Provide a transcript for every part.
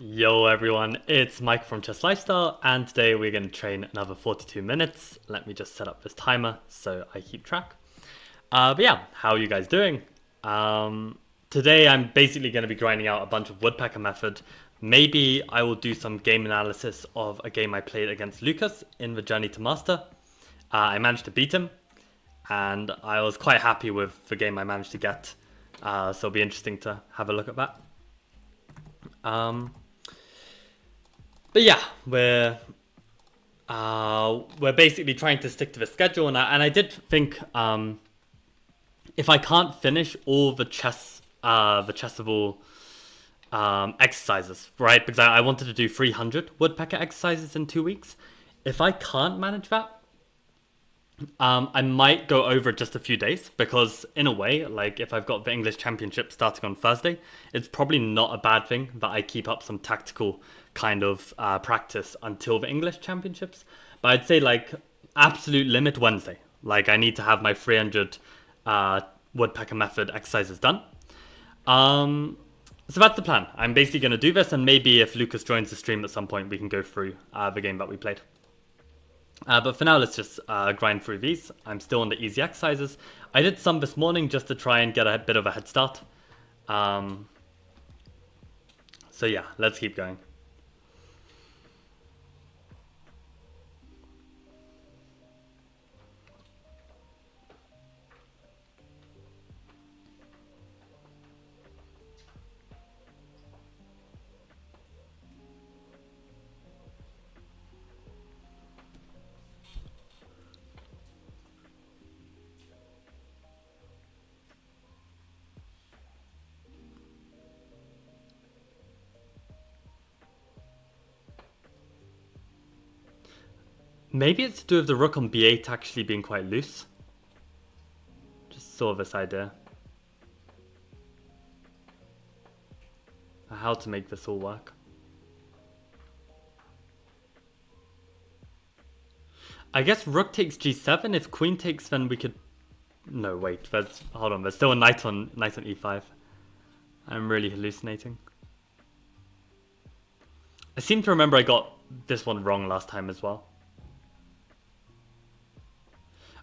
Yo everyone, it's Mike from Chess Lifestyle, and today we're going to train another 42 minutes. Let me just set up this timer so I keep track. But yeah, how are you guys doing? Today I'm basically going to be grinding out a bunch of Woodpecker method. Maybe I will do some game analysis of a game I played against Lucas in the Journey to Master. I managed to beat him, and I was quite happy with the game I managed to get. So it'll be interesting to have a look at that. But yeah, we're basically trying to stick to the schedule, and I did think if I can't finish all the chessable exercises, right? Because I wanted to do 300 woodpecker exercises in 2 weeks. If I can't manage that, I might go over just a few days, because in a way, like if I've got the English Championship starting on Thursday, it's probably not a bad thing that I keep up some tactical kind of practice until the English Championships. But I'd say like absolute limit Wednesday. Like I need to have my 300 woodpecker method exercises done. So that's the plan. I'm basically going to do this, and maybe if Lucas joins the stream at some point, we can go through the game that we played. But for now, let's just grind through these. I'm still on the easy exercises. I did some this morning just to try and get a bit of a head start. So yeah, let's keep going. Maybe it's to do with the rook on b8 actually being quite loose. Just saw this idea. How to make this all work. I guess rook takes g7. If queen takes, then we could... No, wait. Hold on. There's still a knight on e5. I'm really hallucinating. I seem to remember I got this one wrong last time as well.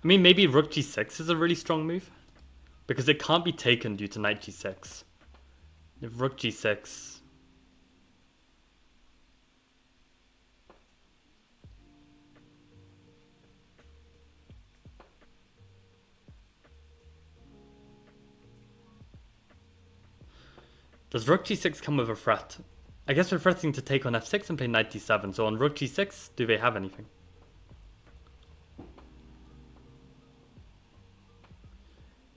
I mean, maybe rook g6 is a really strong move, because it can't be taken due to knight g6. If rook g6... Does rook g6 come with a threat? I guess we're threatening to take on f6 and play knight d7, so on rook g6, do they have anything?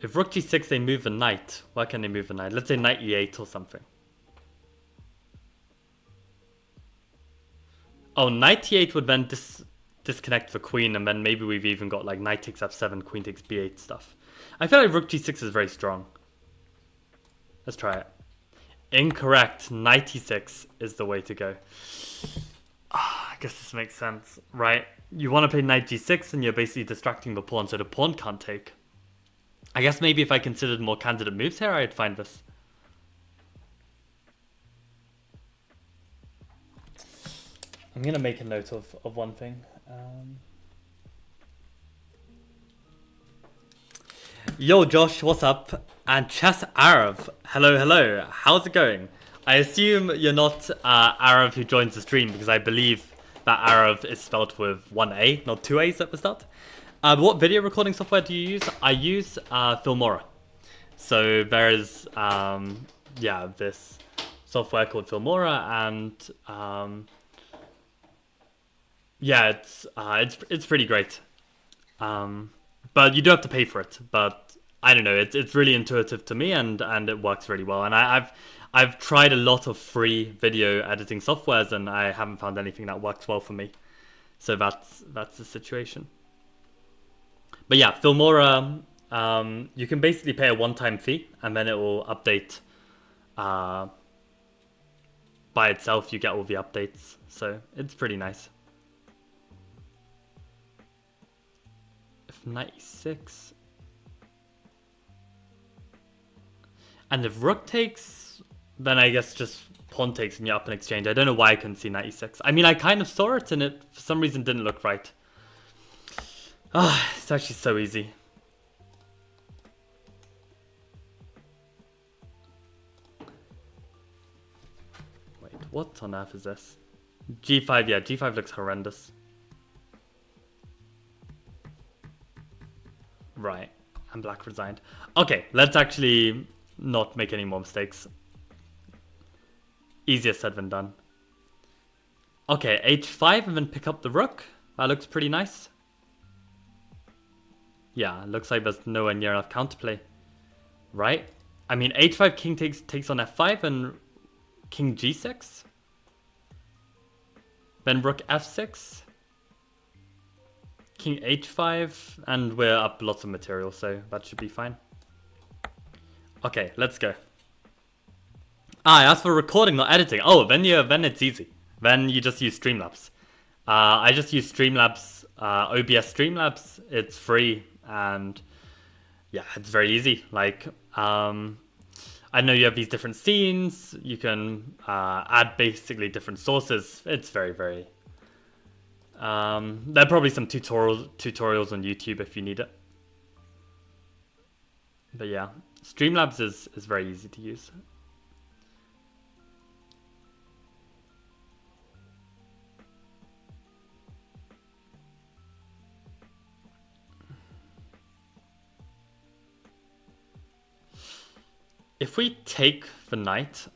If rook g6 they move the knight, why can they move the knight? Let's say knight e8 or something. Oh, knight e8 would then disconnect the queen, and then maybe we've even got like knight takes f7, queen takes b8 stuff. I feel like rook g6 is very strong. Let's try it. Incorrect. Knight e6 is the way to go. I guess this makes sense, right? You want to play knight g6 and you're basically distracting the pawn so the pawn can't take. I guess maybe if I considered more candidate moves here, I'd find this. I'm going to make a note of one thing. Yo, Josh, what's up? And Chess Arav, hello. How's it going? I assume you're not Arav who joins the stream, because I believe that Arav is spelled with one A, not two A's at the start. What video recording software do you use? I use Filmora. So there is, this software called Filmora, and it's pretty great. But you do have to pay for it. But I don't know, it's really intuitive to me, and it works really well. And I've tried a lot of free video editing softwares, and I haven't found anything that works well for me. So that's the situation. But yeah, Filmora, you can basically pay a one-time fee, and then it will update by itself. You get all the updates, so it's pretty nice. If knight e6, and if rook takes, then I guess just pawn takes and you're up in exchange. I don't know why I couldn't see knight e6. I mean, I kind of saw it and it for some reason didn't look right. Ah, it's actually so easy. Wait, what on earth is this? G5, yeah, G5 looks horrendous. Right, and black resigned. Okay, let's actually not make any more mistakes. Easier said than done. Okay, h5 and then pick up the rook. That looks pretty nice. Yeah, looks like there's nowhere near enough counterplay. Right? I mean, h5 king takes on f5 and king g6. Then rook f6. King h5. And we're up lots of material, so that should be fine. Okay, let's go. I asked for recording, not editing. Oh, then it's easy. Then you just use Streamlabs. I just use Streamlabs, OBS Streamlabs. It's free and yeah, it's very easy. Like, I know you have these different scenes. You can add basically different sources. It's very, very. There are probably some tutorials on YouTube if you need it. But yeah, Streamlabs is very easy to use. If we take the knight,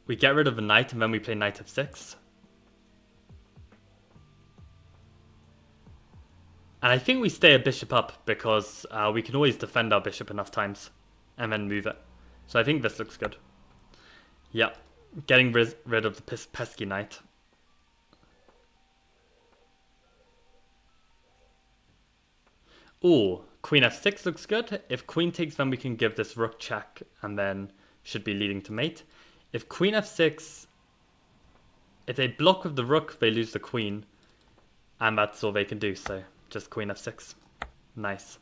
we get rid of the knight and then we play knight f6. And I think we stay a bishop up because we can always defend our bishop enough times and then move it. So I think this looks good. Yeah, getting rid of the pesky knight. Ooh, queen f6 looks good. If queen takes, then we can give this rook check and then should be leading to mate. If queen f6, if they block with the rook, they lose the queen. And that's all they can do, so just queen f6. Nice.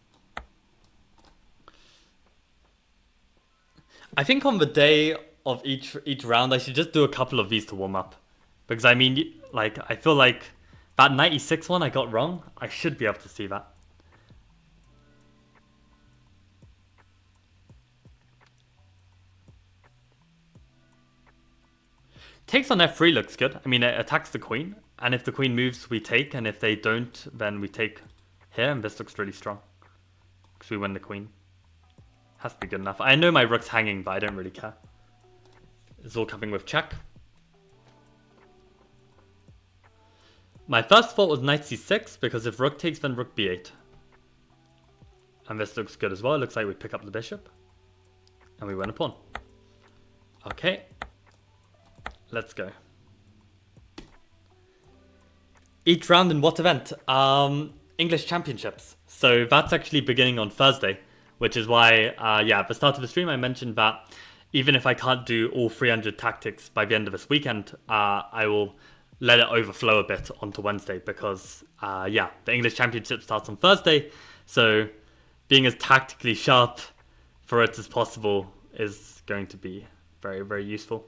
I think on the day of each round, I should just do a couple of these to warm up. Because I mean, like, I feel like that knight e6 one I got wrong. I should be able to see that. Takes on f3 looks good. I mean, it attacks the queen. And if the queen moves, we take. And if they don't, then we take here. And this looks really strong. Because we win the queen. Has to be good enough. I know my rook's hanging, but I don't really care. It's all coming with check. My first thought was knight c6. Because if rook takes, then rook b8. And this looks good as well. It looks like we pick up the bishop. And we win a pawn. Okay. Let's go. Each round in what event? English Championships. So that's actually beginning on Thursday, which is why, yeah, at the start of the stream I mentioned that even if I can't do all 300 tactics by the end of this weekend, I will let it overflow a bit onto Wednesday because, yeah, the English Championship starts on Thursday. So being as tactically sharp for it as possible is going to be very, very useful.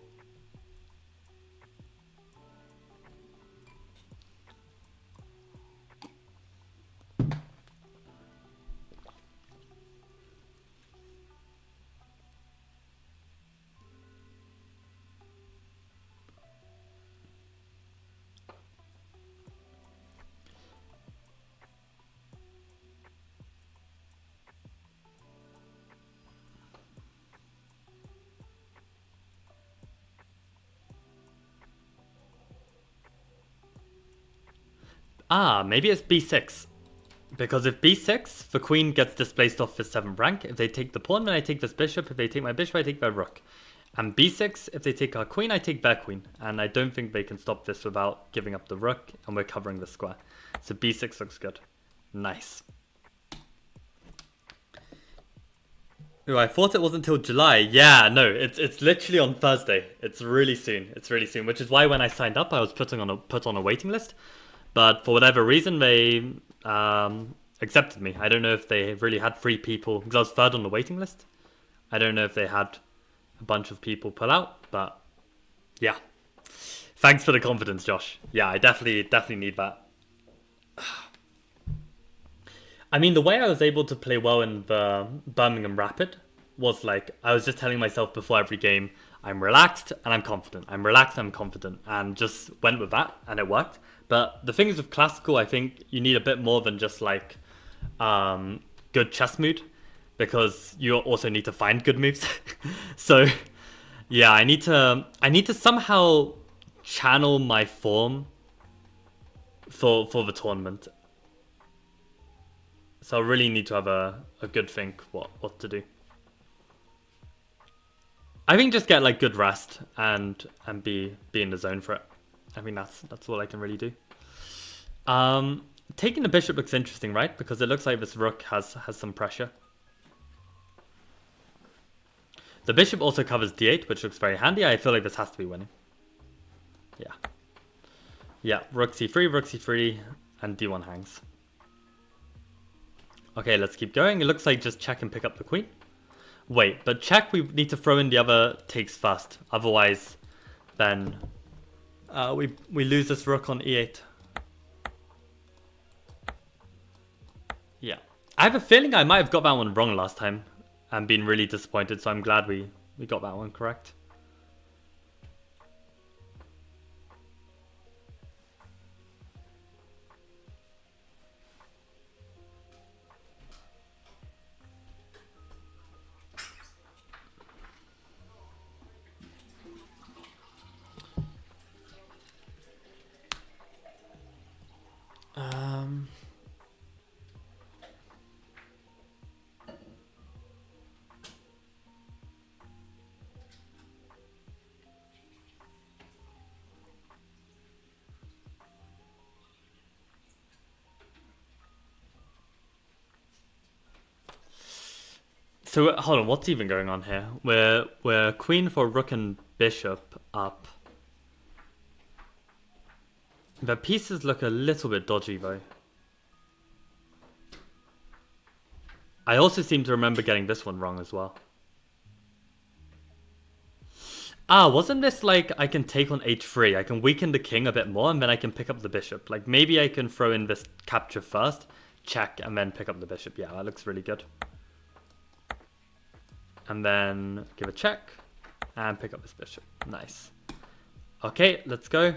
Maybe it's b6. Because if b6, the queen gets displaced off the 7th rank. If they take the pawn, then I take this bishop. If they take my bishop, I take their rook. And b6, if they take our queen, I take their queen. And I don't think they can stop this without giving up the rook. And we're covering the square. So b6 looks good. Nice. Ooh, I thought it wasn't until July. Yeah, no, it's literally on Thursday. It's really soon. It's really soon. Which is why when I signed up, I was put on a waiting list. But for whatever reason, they accepted me. I don't know if they really had 3 people, because I was third on the waiting list. I don't know if they had a bunch of people pull out, but Yeah. Thanks for the confidence, Josh. Yeah, I definitely need that. I mean, the way I was able to play well in the Birmingham Rapid was like, I was just telling myself before every game, I'm relaxed and I'm confident. I'm relaxed and I'm confident. And just went with that and it worked. But the thing is with Classical, I think you need a bit more than just like good chess mood. Because you also need to find good moves. So yeah, I need to somehow channel my form for the tournament. So I really need to have a good think what to do. I think just get like good rest and be in the zone for it. I mean that's all I can really do. Taking the bishop looks interesting, right? Because it looks like this rook has some pressure. The bishop also covers d8, which looks very handy. I feel like this has to be winning. Yeah. Yeah, rook c3, rook c3, and d1 hangs. Okay, let's keep going. It looks like just check and pick up the queen. Wait, but check, we need to throw in the other takes first. Otherwise, then we lose this rook on e8. Yeah. I have a feeling I might have got that one wrong last time and been really disappointed, so I'm glad we got that one correct. So hold on, what's even going on here? We're queen for rook and bishop up. The pieces look a little bit dodgy though. I also seem to remember getting this one wrong as well. Ah, wasn't this like I can take on h3? I can weaken the king a bit more and then I can pick up the bishop. Like maybe I can throw in this capture first, check, and then pick up the bishop. Yeah, that looks really good. And then give a check and pick up this bishop. Nice. Okay, let's go.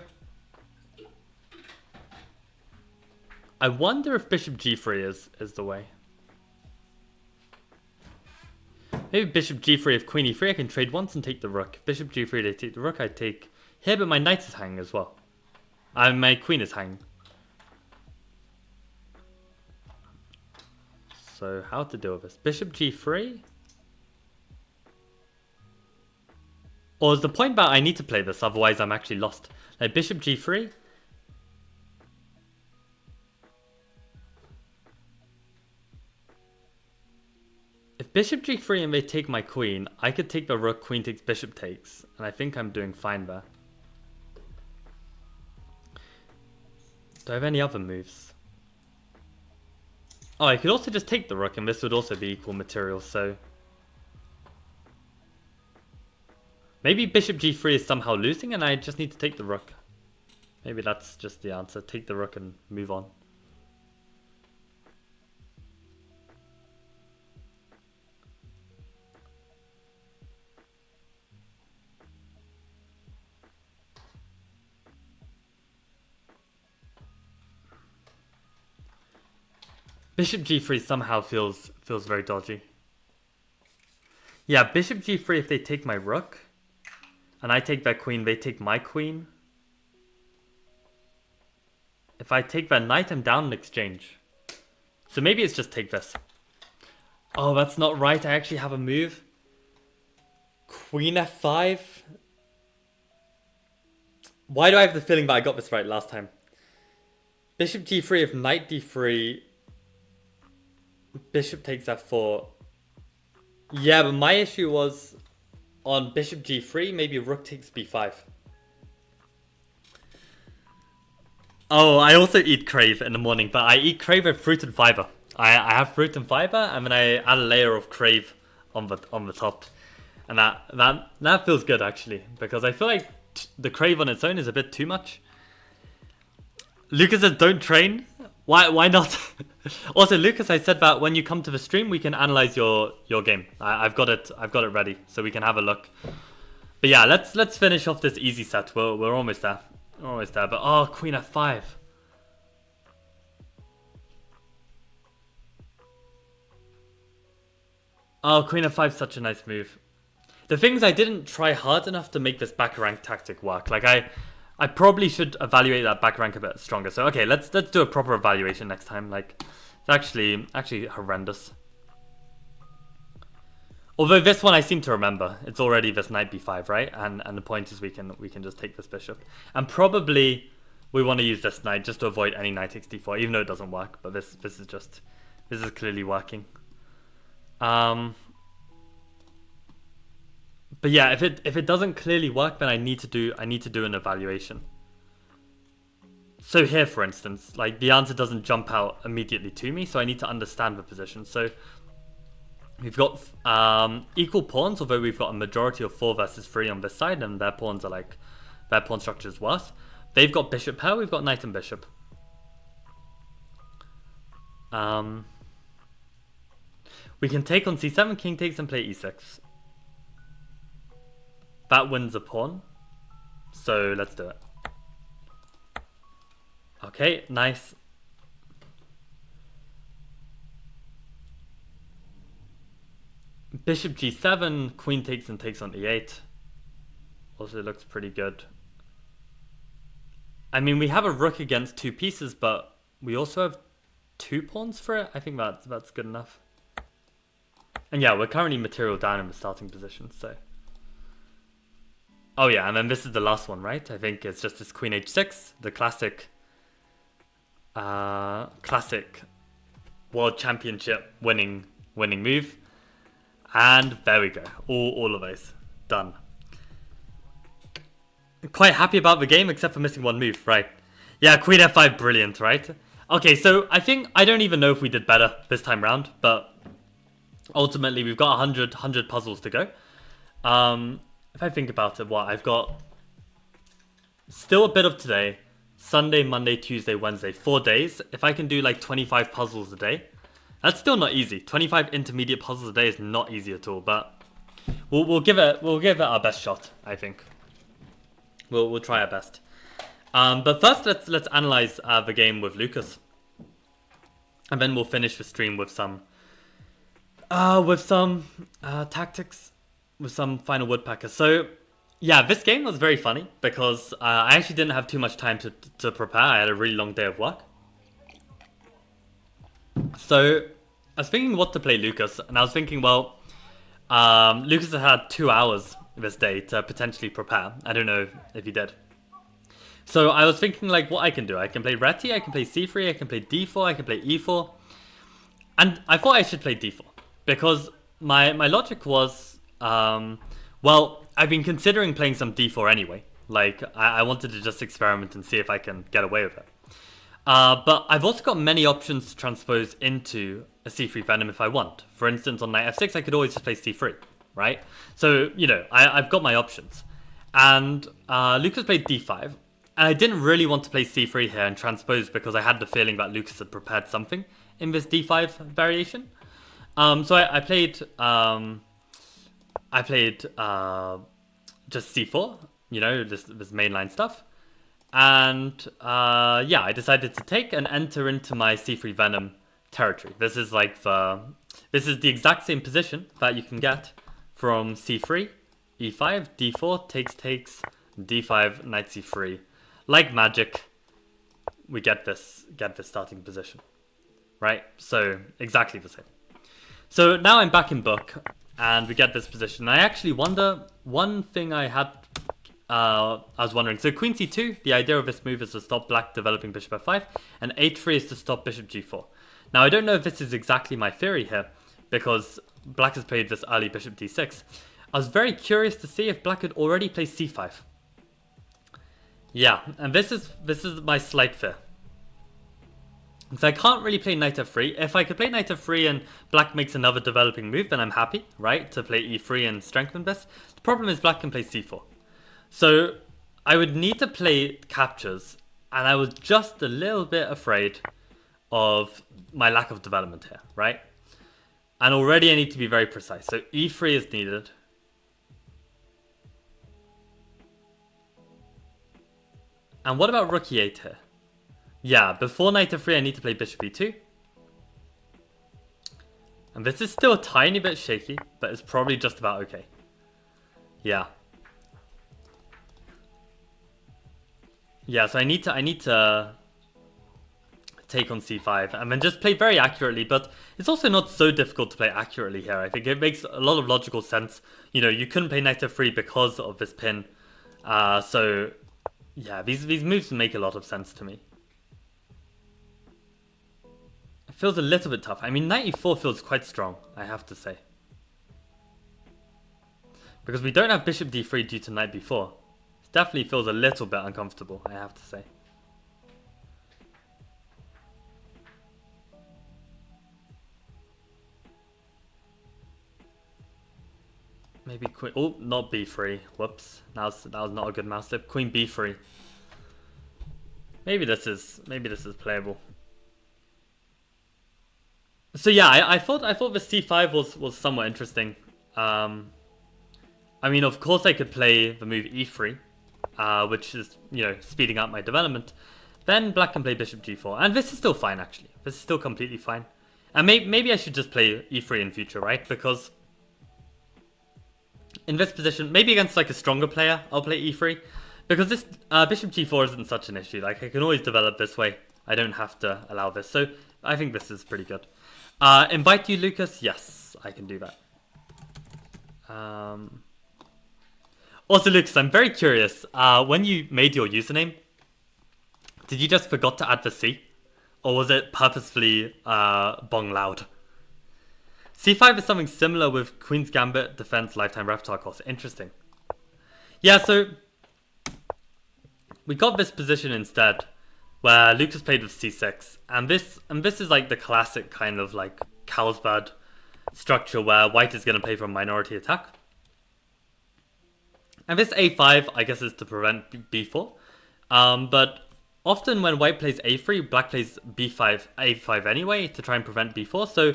I wonder if bishop g3 is the way. Maybe bishop g3, if queen e3, I can trade once and take the rook. If bishop g3, they take the rook, I take here, but my knight is hanging as well. And my queen is hanging. So how to deal with this? Bishop g3? Or is the point that I need to play this, otherwise I'm actually lost? Like bishop g3? If bishop g3 and they take my queen, I could take the rook, queen takes, bishop takes. And I think I'm doing fine there. Do I have any other moves? Oh, I could also just take the rook and this would also be equal material, so... Maybe bishop g3 is somehow losing and I just need to take the rook. Maybe that's just the answer. Take the rook and move on. Bishop g3 somehow feels very dodgy. Yeah, bishop g3 if they take my rook. And I take that queen, they take my queen. If I take that knight, I'm down in exchange. So maybe it's just take this. Oh, that's not right. I actually have a move. Queen f5. Why do I have the feeling that I got this right last time? Bishop g3 if knight d3. Bishop takes f4. Yeah, but my issue was on bishop g3, maybe rook takes b5. Oh, I also eat crave in the morning, but I eat crave with fruit and fiber. I have fruit and fiber, and then I add a layer of crave on the top, and that feels good actually, because I feel like the crave on its own is a bit too much. Lucas says don't train. Why not? Also, Lucas, I said that when you come to the stream, we can analyze your game. I've got it ready, so we can have a look. But yeah, let's finish off this easy set. We're almost there. We're almost there. But oh, Queen F5. Oh, Queen F5 is such a nice move. The thing is, I didn't try hard enough to make this back rank tactic work. Like I probably should evaluate that back rank a bit stronger. So okay, let's do a proper evaluation next time. Like it's actually horrendous. Although this one I seem to remember. It's already this knight b5, right? And the point is we can just take this bishop. And probably we want to use this knight just to avoid any knight takes d4, even though it doesn't work. But this is clearly working. But yeah, if it doesn't clearly work, then I need to do an evaluation. So here, for instance, like the answer doesn't jump out immediately to me, so I need to understand the position. So we've got equal pawns, although we've got a majority of 4 versus 3 on this side, and their pawns are like their pawn structure is worse. They've got bishop pair, we've got knight and bishop. We can take on c7, king takes, and play e6. That wins a pawn, so let's do it. Okay, nice. Bishop g7, queen takes and takes on e8. Also looks pretty good. I mean, we have a rook against 2 pieces, but we also have 2 pawns for it. I think that's good enough. And yeah, we're currently material down in the starting position, so... Oh yeah, and then this is the last one, right? I think it's just this queen h6, the classic world championship winning move. And there we go, all of those done. Quite happy about the game, except for missing one move, right? Yeah, queen f5, brilliant, right? Okay, so I think I don't even know if we did better this time round, but ultimately we've got 100 puzzles to go. If I think about it, I've got still a bit of today, Sunday, Monday, Tuesday, Wednesday, 4 days. If I can do like 25 puzzles a day, that's still not easy. 25 intermediate puzzles a day is not easy at all, but we'll give it our best shot, I think. We'll try our best. But first, let's analyze the game with Lucas, and then we'll finish the stream with some tactics. With some final woodpeckers. So yeah, this game was very funny because I actually didn't have too much time to prepare. I had a really long day of work. So I was thinking what to play Lucas, and I was thinking, well, Lucas had 2 hours this day to potentially prepare. I don't know if he did. So I was thinking like what I can do. I can play Reti, I can play c3, I can play d4, I can play e4. And I thought I should play d4 because my logic was, well, I've been considering playing some d4 anyway. Like, I wanted to just experiment and see if I can get away with it. But I've also got many options to transpose into a c3 Venom if I want. For instance, on knight f6, I could always just play c3, right? So, you know, I've got my options. And Lucas played d5. And I didn't really want to play c3 here and transpose because I had the feeling that Lucas had prepared something in this d5 variation. So I played... just c4, you know, this mainline stuff. And yeah, I decided to take and enter into my c3 Venom territory. This is the exact same position that you can get from c3, e5, d4, takes, d5, knight c3. Like magic, we get this starting position, right? So exactly the same. So now I'm back in book. And we get this position. I actually wonder, one thing I was wondering. So queen c2, the idea of this move is to stop black developing bishop f5, and h3 is to stop bishop g4. Now I don't know if this is exactly my theory here, because black has played this early bishop d6. I was very curious to see if black had already played c5. Yeah, and this is my slight fear. So I can't really play knight f3. If I could play knight f3 and black makes another developing move, then I'm happy, right? To play e3 and strengthen this. The problem is black can play c4. So I would need to play captures, and I was just a little bit afraid of my lack of development here, right? And already I need to be very precise. So e3 is needed. And what about rook e8 here? Yeah, before knight f3 I need to play bishop e2. And this is still a tiny bit shaky, but it's probably just about okay. Yeah. Yeah, so I need to take on c5 and then just play very accurately, but it's also not so difficult to play accurately here. I think it makes a lot of logical sense. You know, you couldn't play knight f3 because of this pin. So yeah, these moves make a lot of sense to me. It feels a little bit tough. I mean, knight e4 feels quite strong, I have to say. Because we don't have bishop d3 due to knight b4. It definitely feels a little bit uncomfortable, I have to say. Maybe queen. Oh, not b3. Whoops. That was not a good mouse tip. Queen b3. Maybe this is playable. So yeah, I thought the c5 was somewhat interesting. I mean, of course I could play the move e3, which is, you know, speeding up my development. Then black can play bishop g4, and this is still fine actually. This is still completely fine. And maybe I should just play e3 in future, right? Because in this position, maybe against like a stronger player, I'll play e3. Because this bishop g4 isn't such an issue. Like, I can always develop this way. I don't have to allow this. So I think this is pretty good. Invite you, Lucas? Yes, I can do that. Also, Lucas, I'm very curious. When you made your username, did you just forgot to add the C? Or was it purposefully bong loud? C5 is something similar with Queen's Gambit, Defense, Lifetime Repertoire course. Interesting. Yeah, so we got this position instead, where Lucas played with c6, and this is like the classic kind of like Carlsbad structure where white is going to play for a minority attack. And this a5, I guess, is to prevent b4. But often when white plays a3, black plays b5, a5 anyway to try and prevent b4. So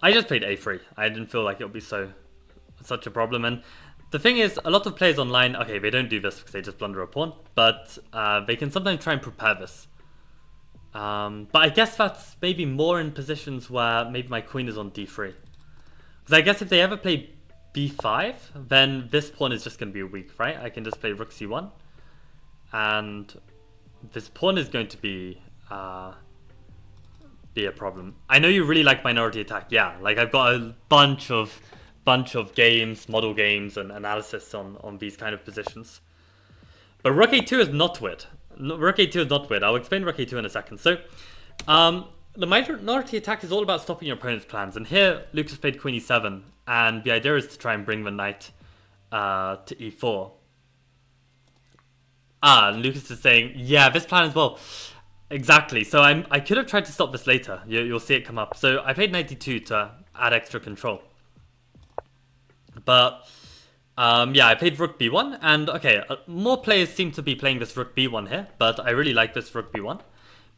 I just played a3. I didn't feel like it would be such a problem. And the thing is, a lot of players online, okay, they don't do this because they just blunder a pawn, but they can sometimes try and prepare this. But I guess that's maybe more in positions where maybe my queen is on d3. Because I guess if they ever play b5, then this pawn is just going to be weak, right? I can just play rook c1, and this pawn is going to be a problem. I know you really like minority attack. Yeah, like I've got a bunch of games, model games, and analysis on these kind of positions. But rook a2 is not weird. Rook a2 is not weird. I'll explain rook a2 in a second. So, the minority attack is all about stopping your opponent's plans. And here, Lucas played queen e7, and the idea is to try and bring the knight to e4. And Lucas is saying, yeah, this plan as well. Exactly. So I could have tried to stop this later. You'll see it come up. So I played knight d2 to add extra control. But yeah, I played rook b1, and okay, more players seem to be playing this rook b1 here, but I really like this rook b1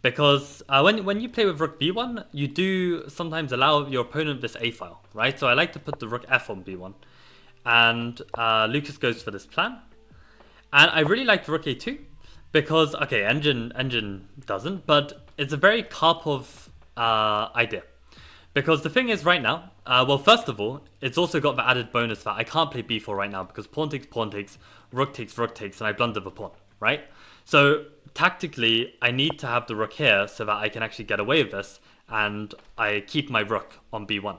because when you play with rook b1, you do sometimes allow your opponent this a file, right? So I like to put the rook f on b1, and Lucas goes for this plan, and I really like rook a2 because okay, engine doesn't, but it's a very Karpov idea. Because the thing is right now, well, first of all, it's also got the added bonus that I can't play b4 right now because pawn takes, rook takes, and I blunder the pawn, right? So tactically, I need to have the rook here so that I can actually get away with this, and I keep my rook on b1.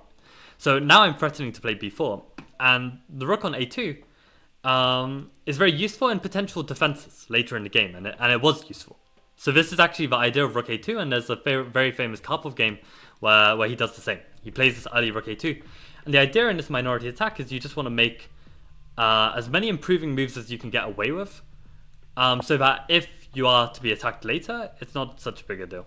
So now I'm threatening to play b4, and the rook on a2 is very useful in potential defenses later in the game, and it was useful. So this is actually the idea of rook a2, and there's a very famous Karpov game where he does the same. He plays this early rook a2. And the idea in this minority attack is you just want to make as many improving moves as you can get away with, so that if you are to be attacked later, it's not such a big a deal.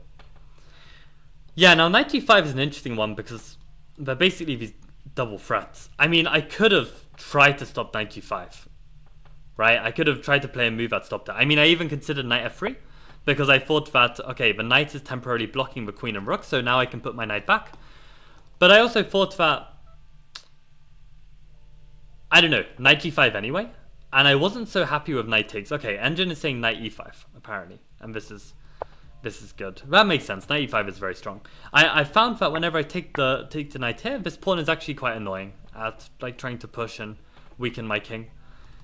Yeah, now knight g5 is an interesting one because they're basically these double threats. I mean, I could have tried to stop knight g5, right? I could have tried to play a move that stopped it. I mean, I even considered knight f3 because I thought that, okay, the knight is temporarily blocking the queen and rook, so now I can put my knight back. But I also thought that, I don't know, knight g5 anyway. And I wasn't so happy with knight takes. Okay, engine is saying knight e5, apparently. And this is good. That makes sense. Knight e5 is very strong. I found that whenever I take the knight here, this pawn is actually quite annoying at like trying to push and weaken my king.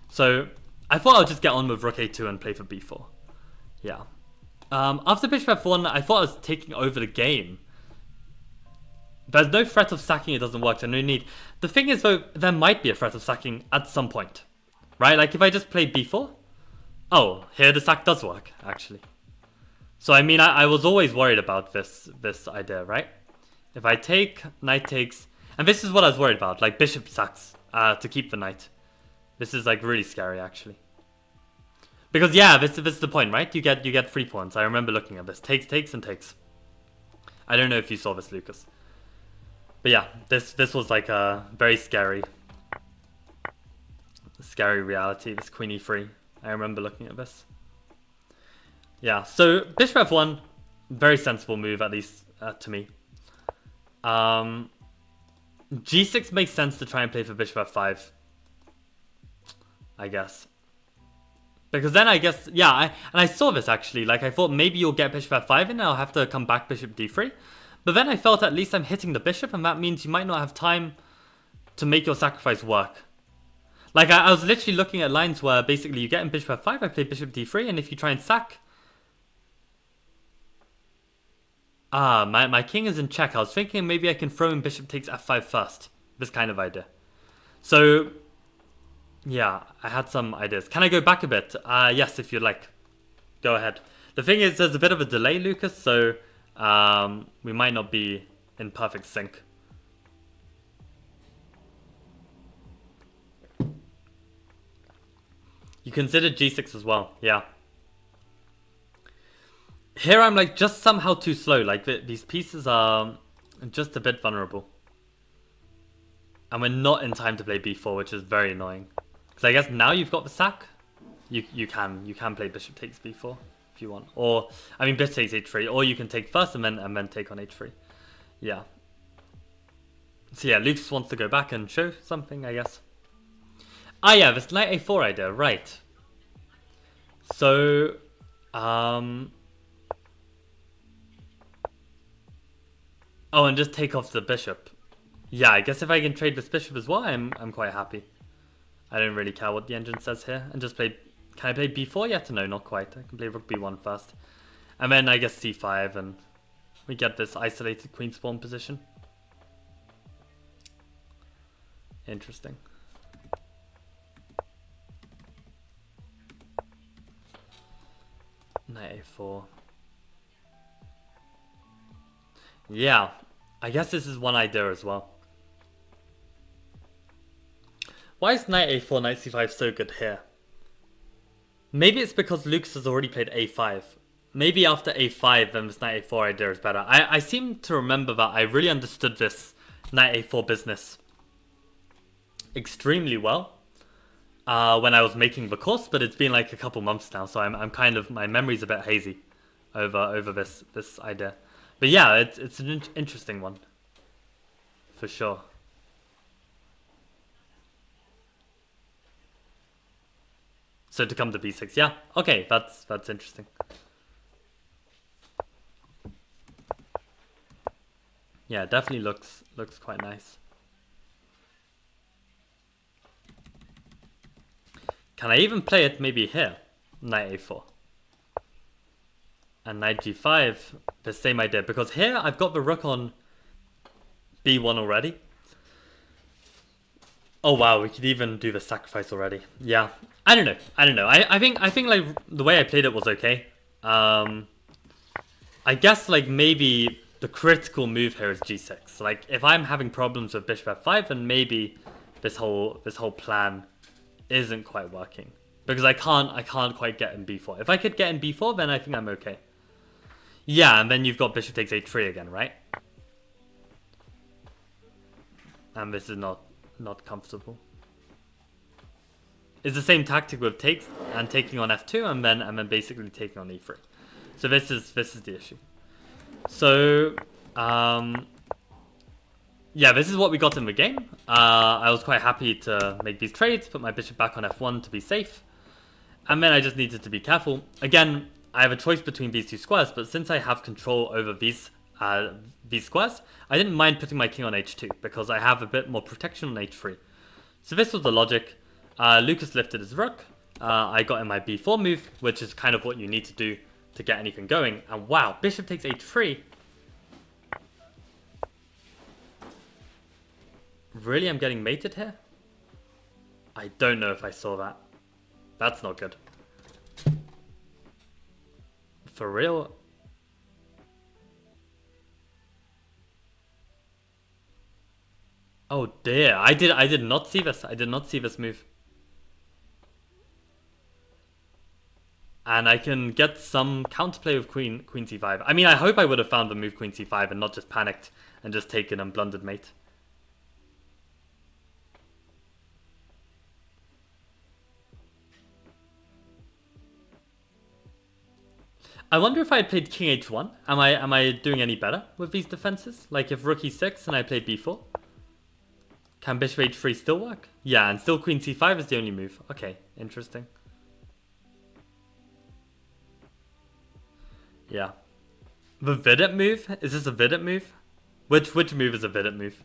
So I thought I'll just get on with rook a2 and play for b4. Yeah. After bishop f1, I thought I was taking over the game. There's no threat of sacking, it doesn't work, so no need. The thing is though, there might be a threat of sacking at some point. Right, like if I just play b4. Oh, here the sack does work, actually. So I mean, I was always worried about this idea, right? If I take, knight takes, and this is what I was worried about, like bishop sacks to keep the knight. This is like really scary, actually. Because yeah, this is the point, right? You get 3 pawns. I remember looking at this. Takes, takes, and takes. I don't know if you saw this, Lucas. But yeah, this was like a very scary reality, this queen e3. I remember looking at this. Yeah, so bishop f1, very sensible move, at least to me. g6 makes sense to try and play for bishop f5, I guess. Because then I guess, yeah, I saw this actually, like I thought maybe you'll get bishop f5 and I'll have to come back bishop d3. But then I felt at least I'm hitting the bishop, and that means you might not have time to make your sacrifice work. Like I was literally looking at lines where basically you get in bishop f5, I play bishop d3, and if you try and sack... my king is in check. I was thinking maybe I can throw in bishop takes f5 first. This kind of idea. So, yeah, I had some ideas. Can I go back a bit? Yes, if you'd like. Go ahead. The thing is, there's a bit of a delay, Lucas, so we might not be in perfect sync. You considered g6 as well, yeah. Here I'm like just somehow too slow, like these pieces are just a bit vulnerable. And we're not in time to play b4, which is very annoying. Because I guess now you've got the sack, you can play bishop takes b4 if you want. Or, I mean bishop takes h3, or you can take first and then take on h3. Yeah. So yeah, Lucas wants to go back and show something, I guess. Ah yeah, this knight a4 idea, right. So, oh, and just take off the bishop. Yeah, I guess if I can trade this bishop as well, I'm quite happy. I don't really care what the engine says here. And just play, can I play b4 yet? No, not quite. I can play rook b1 first. And then I guess c5, and we get this isolated queen's pawn position. Interesting. Knight a4. Yeah, I guess this is one idea as well. Why is knight a4, knight c5 so good here? Maybe it's because Lucas has already played a5. Maybe after a5 then this knight a4 idea is better. I seem to remember that I really understood this knight a4 business extremely well when I was making the course, but it's been like a couple months now, so I'm kind of, my memory's a bit hazy over this idea. But yeah, it's an interesting one, for sure. So to come to b6, yeah, okay, that's interesting. Yeah, it definitely looks quite nice. Can I even play it maybe here? Knight a4. And knight g5, the same idea. Because here I've got the rook on b1 already. Oh wow, we could even do the sacrifice already. Yeah, I don't know. I think like the way I played it was okay. I guess like maybe the critical move here is g6. Like if I'm having problems with bishop f5, then maybe this whole plan isn't quite working, because I can't quite get in b4. If I could get in b4, then I think I'm okay. Yeah, and then you've got bishop takes h3 again, right? And this is not comfortable. is the same tactic with takes and taking on f2 and then basically taking on e3. So this is the issue. So yeah, this is what we got in the game. I was quite happy to make these trades, put my bishop back on f1 to be safe, and then I just needed to be careful. Again, I have a choice between these two squares, but since I have control over these squares, I didn't mind putting my king on h2 because I have a bit more protection on h3. So this was the logic. Lucas lifted his rook. I got in my b4 move, which is kind of what you need to do to get anything going. And wow, bishop takes h3. Really, I'm getting mated here? I don't know if I saw that. That's not good. For real? Oh dear, I did not see this. I did not see this move. And I can get some counterplay with queen c5. I mean, I hope I would have found the move queen c5 and not just panicked and just taken and blundered mate. I wonder if I had played king h1. Am I doing any better with these defenses? Like if rook e6 and I played b4? Can bishop h3 still work? Yeah, and still queen c5 is the only move. Okay, interesting. Yeah. The Vidit move? Is this a Vidit move? Which move is a Vidit move?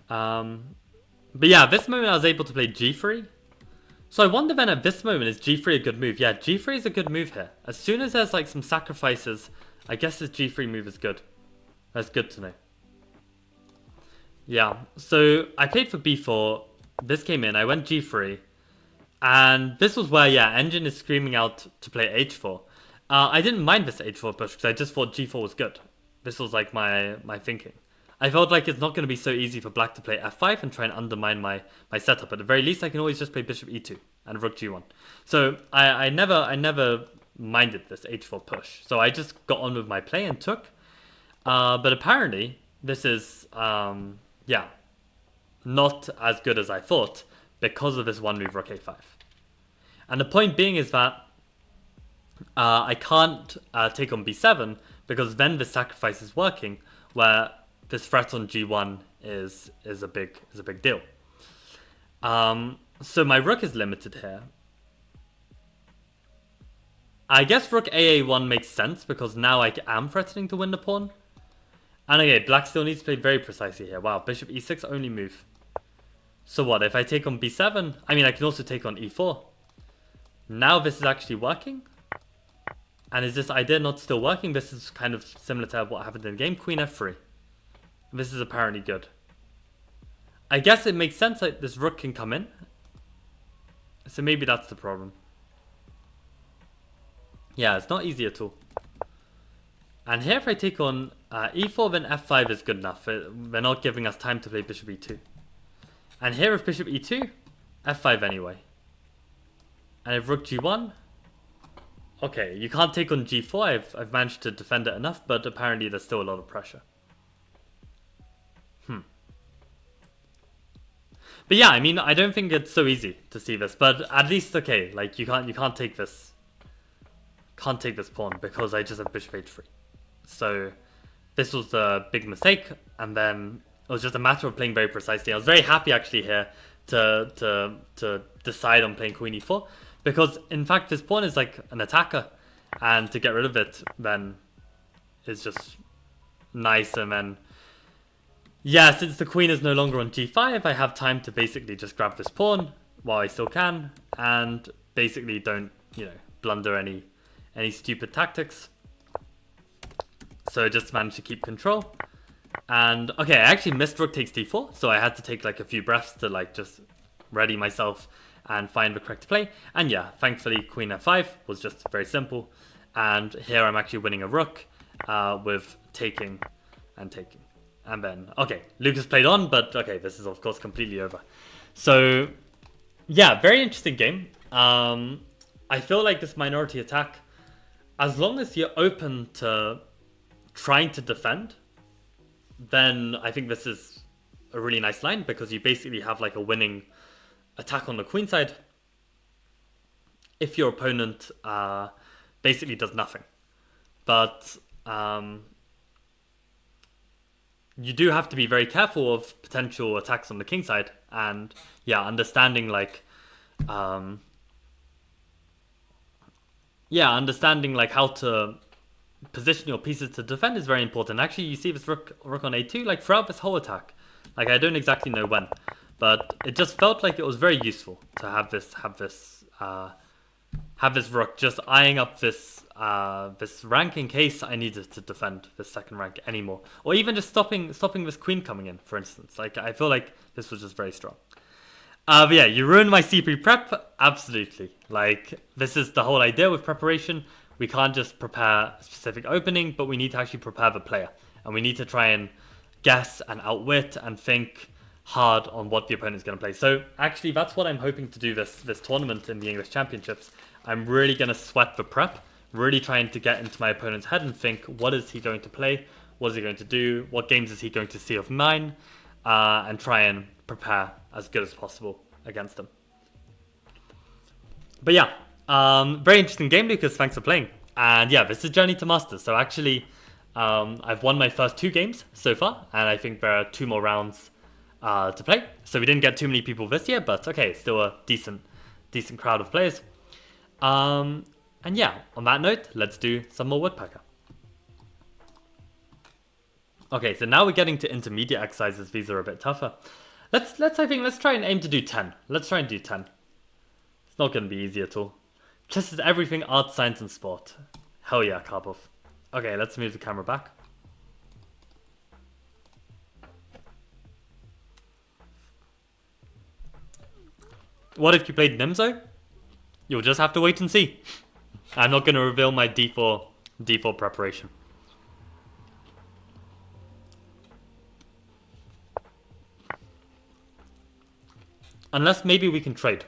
But yeah, this moment I was able to play g3. So I wonder then at this moment, is g3 a good move? Yeah, g3 is a good move here. As soon as there's like some sacrifices, I guess this g3 move is good. That's good to know. Yeah, so I played for b4. This came in, I went g3. And this was where, yeah, Engine is screaming out to play h4. I didn't mind this h4 push because I just thought g4 was good. This was like my thinking. I felt like it's not going to be so easy for black to play f5 and try and undermine my setup. At the very least, I can always just play bishop e2 and rook g1. So I never minded this h4 push. So I just got on with my play and took. But apparently, this is, yeah, not as good as I thought because of this one move rook a5. And the point being is that I can't take on b7 because then the sacrifice is working, where this threat on g1 is a big deal. So my rook is limited here. I guess rook aa1 makes sense because now I am threatening to win the pawn. And okay, black still needs to play very precisely here. Wow, bishop e6 only move. So what, if I take on b7? I mean, I can also take on e4. Now this is actually working. And is this idea not still working? This is kind of similar to what happened in the game. Queen f3. This is apparently good. I guess it makes sense that this rook can come in. So maybe that's the problem. Yeah, it's not easy at all. And here if I take on e4, then f5 is good enough. They're not giving us time to play bishop e2. And here if bishop e2, f5 anyway. And if rook g1, okay, you can't take on g4. I've managed to defend it enough, but apparently there's still a lot of pressure. But yeah, I mean, I don't think it's so easy to see this, but at least okay, like you can't take this. Can't take this pawn because I just have bishop h3. So this was the big mistake, and then it was just a matter of playing very precisely. I was very happy actually here to decide on playing queen e4 because in fact this pawn is like an attacker, and to get rid of it then is just nice. And then yeah, since the queen is no longer on g5, I have time to basically just grab this pawn while I still can, and basically don't, you know, blunder any stupid tactics. So I just managed to keep control. And okay, I actually missed rook takes d4, so I had to take like a few breaths to like just ready myself and find the correct play. And yeah, thankfully queen f5 was just very simple. And here I'm actually winning a rook with taking and taking. And then, okay, Lucas played on, but okay, this is of course completely over. So yeah, very interesting game. I feel like this minority attack, as long as you're open to trying to defend, then I think this is a really nice line because you basically have like a winning attack on the queen side if your opponent basically does nothing. But you do have to be very careful of potential attacks on the king side, and yeah, understanding like how to position your pieces to defend is very important. Actually, you see this rook on a2 like throughout this whole attack. Like, I don't exactly know when, but it just felt like it was very useful to have this rook just eyeing up this rank in case I needed to defend this second rank anymore, or even just stopping this queen coming in, for instance. Like, I feel like this was just very strong. But yeah, you ruined my c3 prep. Absolutely. Like, this is the whole idea with preparation. We can't just prepare a specific opening, but we need to actually prepare the player, and we need to try and guess and outwit and think hard on what the opponent's going to play. So actually, that's what I'm hoping to do this tournament in the English Championships. I'm really going to sweat the prep, really trying to get into my opponent's head and think, what is he going to play? What is he going to do? What games is he going to see of mine? And try and prepare as good as possible against them. But yeah, very interesting game, Lucas. Thanks for playing. And yeah, this is Journey to Masters. So actually, I've won my first 2 games so far, and I think there are 2 more rounds to play. So we didn't get too many people this year, but okay, still a decent crowd of players. And yeah, on that note, let's do some more Woodpecker. Okay, so now we're getting to intermediate exercises. These are a bit tougher. Let's try and aim to do 10. Let's try and do 10. It's not going to be easy at all. Chess is everything, art, science, and sport. Hell yeah, Karpov. Okay, let's move the camera back. What if you played Nimzo? You'll just have to wait and see. I'm not going to reveal my d4 preparation. Unless maybe we can trade.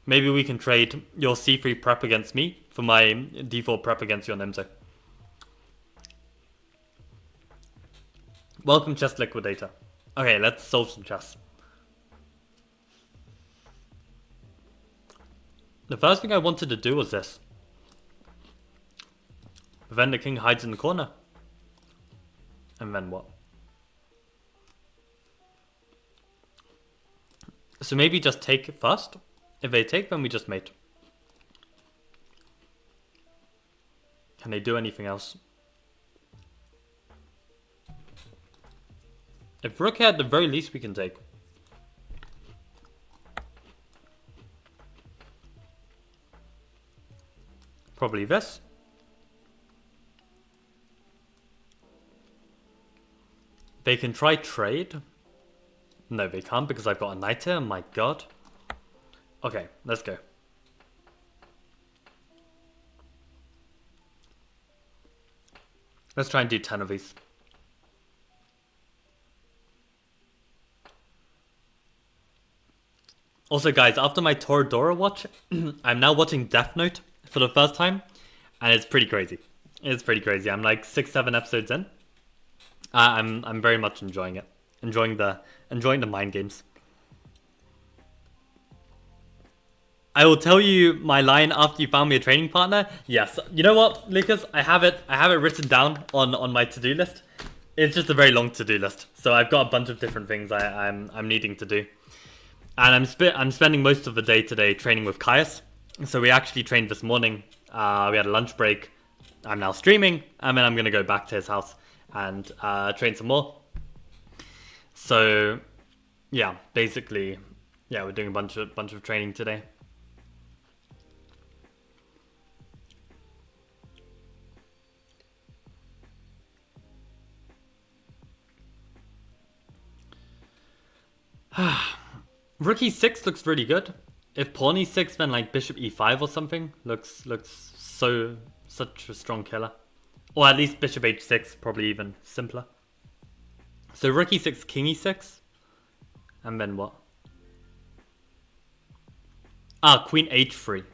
Maybe we can trade your c3 prep against me for my d4 prep against your Nimzo. Welcome, Chess Liquidator. Okay, let's solve some chess. The first thing I wanted to do was this. But then the king hides in the corner. And then what? So maybe just take it first. If they take, then we just mate. Can they do anything else? If rook here, at the very least we can take. Probably this. They can try trade. No, they can't because I've got a knight here. My god. Okay, let's go. Let's try and do 10 of these. Also, guys, after my Toradora watch, I'm now watching Death Note for the first time, and it's pretty crazy. It's pretty crazy. I'm like 6-7 episodes in. I'm very much enjoying it. Enjoying the mind games. I will tell you my line after you found me a training partner. Yes. You know what, Lucas? I have it written down on my to-do list. It's just a very long to-do list. So I've got a bunch of different things I'm needing to do. And I'm spending most of the day today training with Caius. So we actually trained this morning. We had a lunch break. I'm now streaming, and then I'm gonna go back to his house and train some more. So yeah, basically, yeah, we're doing a bunch of training today. Rook e6 looks really good. If pawn e6, then like bishop e5 or something looks such a strong killer. Or at least bishop h6, probably even simpler. So rook e6, king e6, and then what? Queen h3.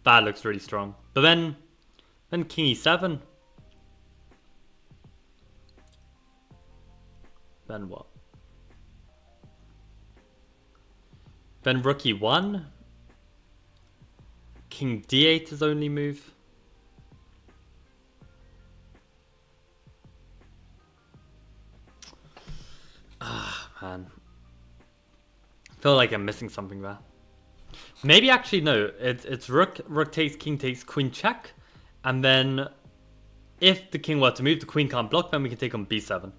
That looks really strong. But then king e7. Then what? Then rook e1. King d8 is only move. Ah, man. I feel like I'm missing something there. Maybe actually no. It's rook takes, king takes, queen check, and then if the king were to move, the queen can't block. Then we can take on b7.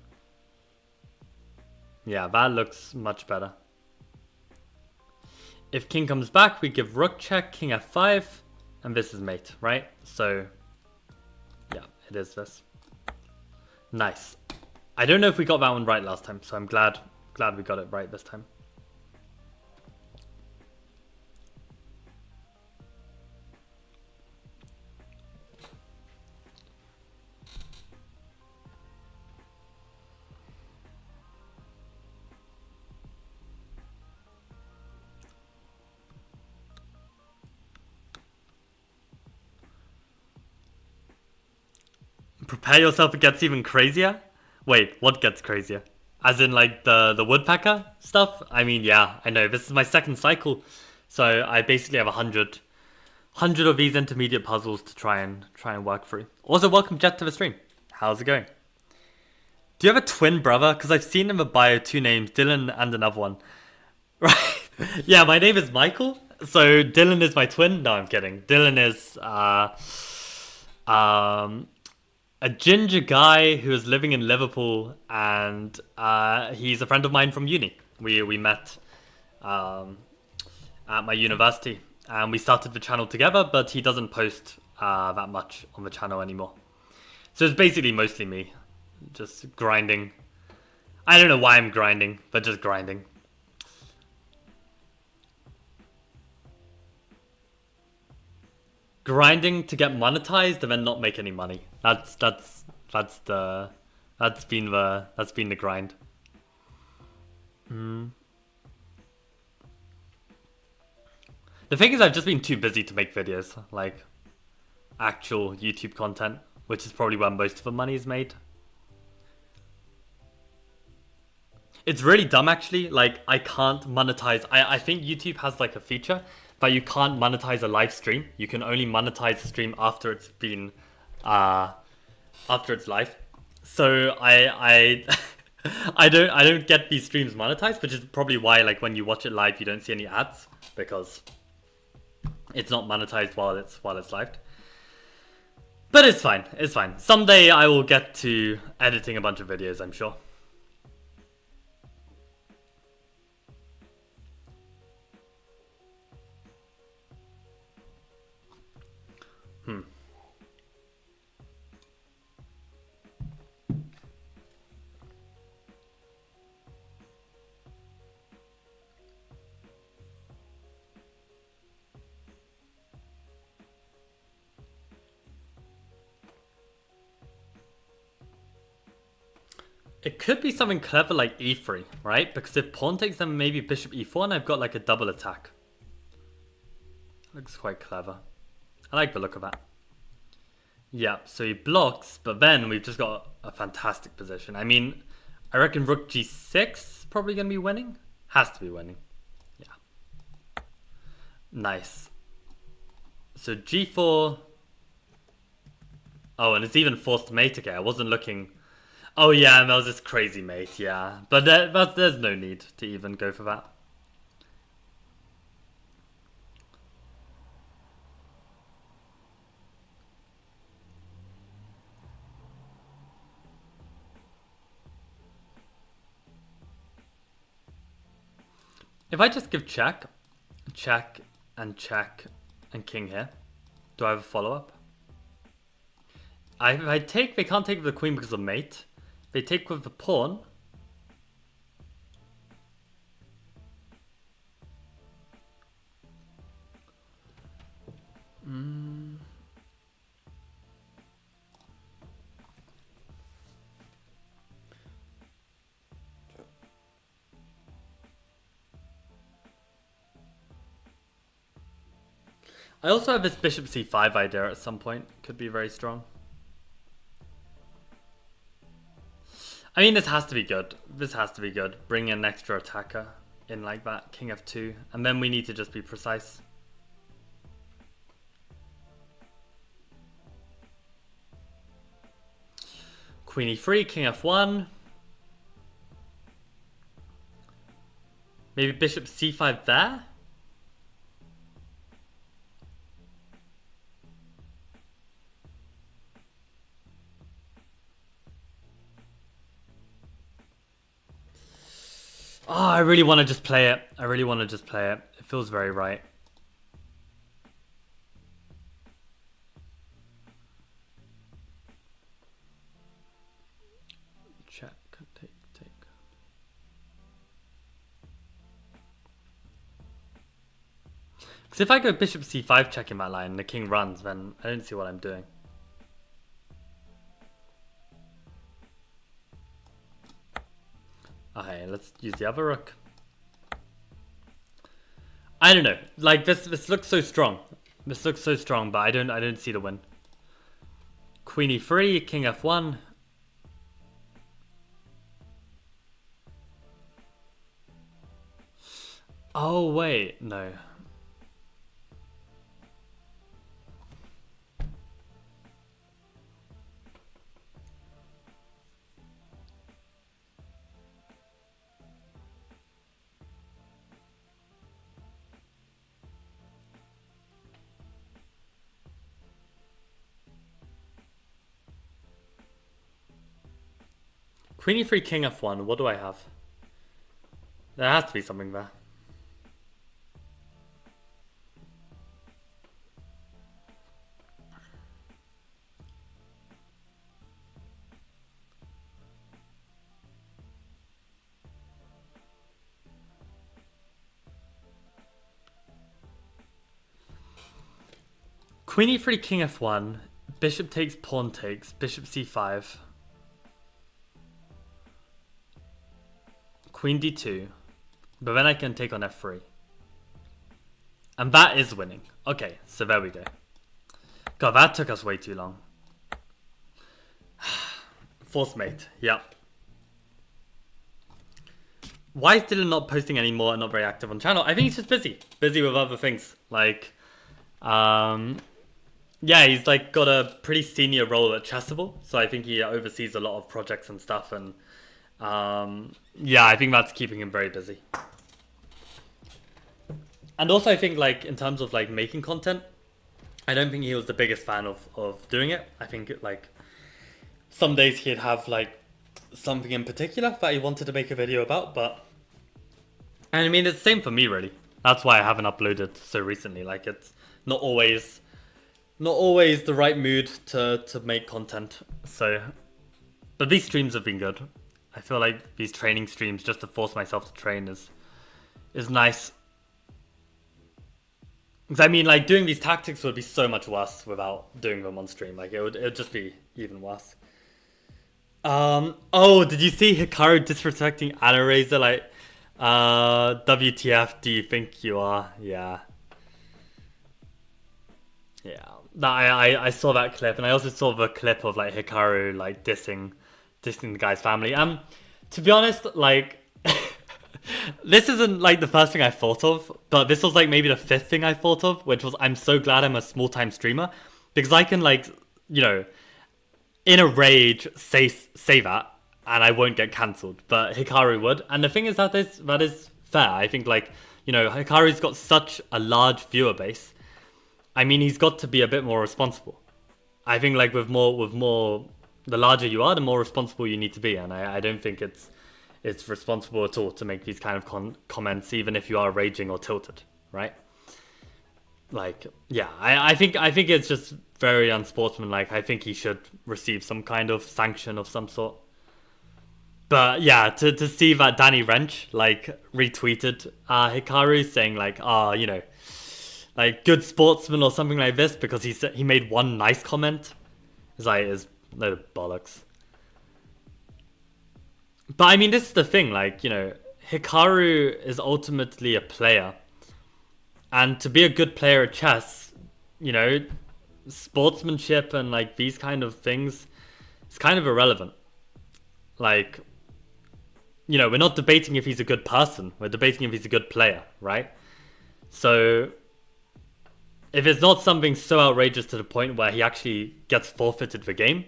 Yeah, that looks much better. If king comes back, we give rook check, king f5, and this is mate, right? So, yeah, it is this. Nice. I don't know if we got that one right last time, so I'm glad we got it right this time. Prepare yourself, it gets even crazier? Wait, what gets crazier? As in like the woodpecker stuff? I mean, yeah, I know. This is my second cycle. So I basically have 100 of these intermediate puzzles to try and work through. Also, welcome Jet to the stream. How's it going? Do you have a twin brother? Because I've seen in the bio 2 names, Dylan and another one. Right? Yeah, my name is Michael. So Dylan is my twin. No, I'm kidding. Dylan is a ginger guy who is living in Liverpool, and he's a friend of mine from uni. We met at my university, and we started the channel together, but he doesn't post that much on the channel anymore. So it's basically mostly me, just grinding. I don't know why I'm grinding, but just grinding. Grinding to get monetized and then not make any money. That's been the grind. The thing is, I've just been too busy to make videos, like actual YouTube content, which is probably where most of the money is made. It's really dumb, actually. Like, I can't monetize. I think YouTube has like a feature, but you can't monetize a live stream. You can only monetize the stream after it's been, after it's live. So I I don't get these streams monetized, which is probably why, like, when you watch it live, you don't see any ads, because it's not monetized while it's live. But it's fine. It's fine. Someday I will get to editing a bunch of videos, I'm sure. It could be something clever like e3, right? Because if pawn takes, then maybe bishop e4, and I've got like a double attack. Looks quite clever. I like the look of that. Yeah, so he blocks, but then we've just got a fantastic position. I mean, I reckon rook g6 probably going to be winning. Has to be winning. Yeah. Nice. So g4. Oh, and it's even forced mate again. I wasn't looking... Oh yeah, and that was this crazy mate, yeah. But there's no need to even go for that. If I just give check, check, and check, and king here, do I have a follow-up? If I take, they can't take with the queen because of mate. They take with the pawn. I also have this bishop c5 idea at some point. Could be very strong. I mean, this has to be good. This has to be good. Bring in an extra attacker. in like that king f2, and then we need to just be precise. Queen e3, king f1. Maybe bishop c5 there? Oh, I really want to just play it. I really want to just play it. It feels very right. Check, take. Because if I go bishop c5 checking my line and the king runs, then I don't see what I'm doing. Okay, let's use the other rook. I don't know. Like this looks so strong. This looks so strong, but I don't see the win. Queen e3, king f1. Oh wait, no. Queen e3, king f1. What do I have? There has to be something there. Queen e3, king f1. Bishop takes, pawn takes. Bishop c5. Queen d2. But then I can take on f3. And that is winning. Okay, so there we go. God, that took us way too long. Force mate, yep. Why is Dylan not posting anymore and not very active on channel? I think he's just busy. Busy with other things. Like, yeah, he's like got a pretty senior role at Chessable. So I think he oversees a lot of projects and stuff. And yeah, I think that's keeping him very busy. And also I think like in terms of like making content, I don't think he was the biggest fan of doing it. I think like some days he'd have like something in particular that he wanted to make a video about, but and I mean it's the same for me really. That's why I haven't uploaded so recently. Like it's not always the right mood to make content. So but these streams have been good. I feel like these training streams just to force myself to train is nice. Because I mean, like, doing these tactics would be so much worse without doing them on stream. Like, it would just be even worse. Oh, did you see Hikaru disrespecting Anna Razor? Like, WTF do you think you are? Yeah. Yeah. I saw that clip, and I also saw the clip of, like, Hikaru, like, dissing the guy's family. To be honest, like... This isn't like the first thing I thought of, but this was like maybe the fifth thing I thought of, which was I'm so glad I'm a small-time streamer because I can like, you know, in a rage say that and I won't get cancelled, but Hikaru would. And the thing is that is fair. I think like, you know, Hikaru's got such a large viewer base. I mean, he's got to be a bit more responsible. I think like with more, the larger you are, the more responsible you need to be, and I don't think it's responsible at all to make these kind of comments, even if you are raging or tilted, right? Like, yeah, I think it's just very unsportsmanlike. I think he should receive some kind of sanction of some sort. But yeah, to see that Danny Wrench like retweeted Hikaru saying like, you know, like good sportsman or something like this because he made one nice comment, is like is load of bollocks. But I mean, this is the thing, like, you know, Hikaru is ultimately a player. And to be a good player at chess, you know, sportsmanship and like these kind of things, it's kind of irrelevant. Like, you know, we're not debating if he's a good person. We're debating if he's a good player, right? So if it's not something so outrageous to the point where he actually gets forfeited the game,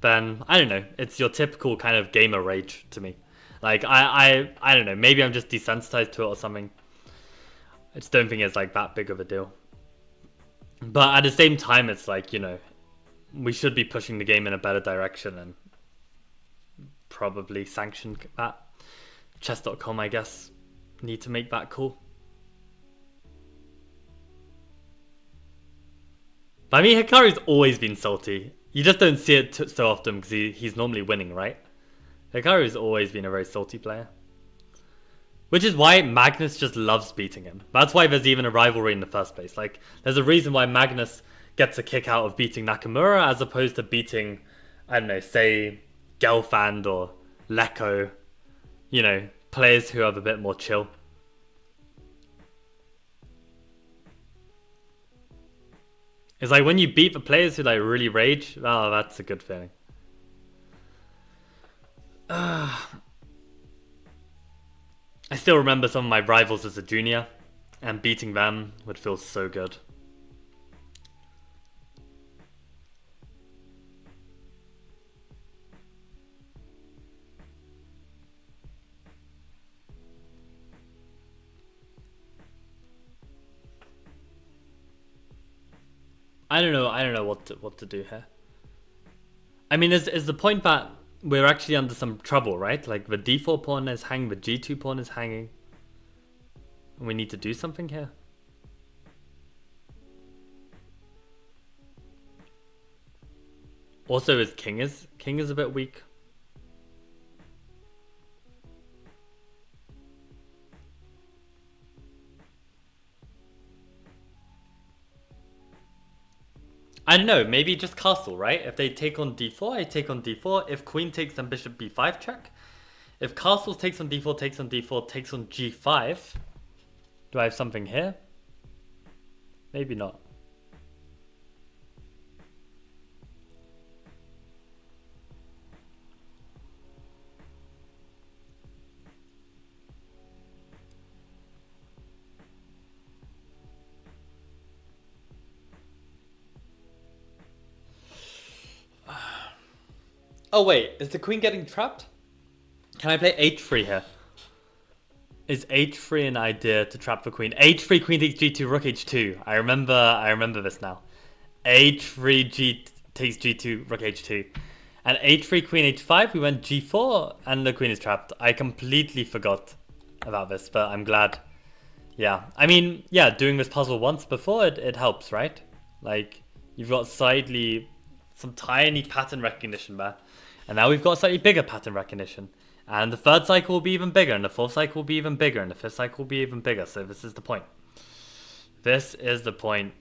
then I don't know. It's your typical kind of gamer rage to me. Like I don't know. Maybe I'm just desensitized to it or something. I just don't think it's like that big of a deal. But at the same time, it's like, you know, we should be pushing the game in a better direction and probably sanction that. Chess.com, I guess, need to make that call. But I mean, Hikaru's always been salty. You just don't see it so often because he's normally winning, right? Hikaru's always been a very salty player. Which is why Magnus just loves beating him. That's why there's even a rivalry in the first place. Like, there's a reason why Magnus gets a kick out of beating Nakamura as opposed to beating, I don't know, say, Gelfand or Lecco. You know, players who have a bit more chill. It's like when you beat the players who like really rage, oh, that's a good feeling. I still remember some of my rivals as a junior, and beating them would feel so good. I don't know what to do here. I mean, is the point that we're actually under some trouble, right? Like the d4 pawn is hanging, the g2 pawn is hanging. And we need to do something here. Also, his king is a bit weak. I don't know, maybe just castle, right? If they take on d4, I take on d4. If queen takes, then bishop b5 check. If castles takes on d4, takes on d4, takes on g5. Do I have something here? Maybe not. Oh wait, is the queen getting trapped? Can I play h3 here? Is h3 an idea to trap the queen? h3, queen takes g2, rook h2. I remember this now. h3, takes g2, rook h2. And h3, queen h5, we went g4, and the queen is trapped. I completely forgot about this, but I'm glad. Yeah, I mean, yeah, doing this puzzle once before, it helps, right? Like, you've got slightly, some tiny pattern recognition there. And now we've got slightly bigger pattern recognition. And the third cycle will be even bigger, and the fourth cycle will be even bigger, and the fifth cycle will be even bigger. So this is the point. This is the point.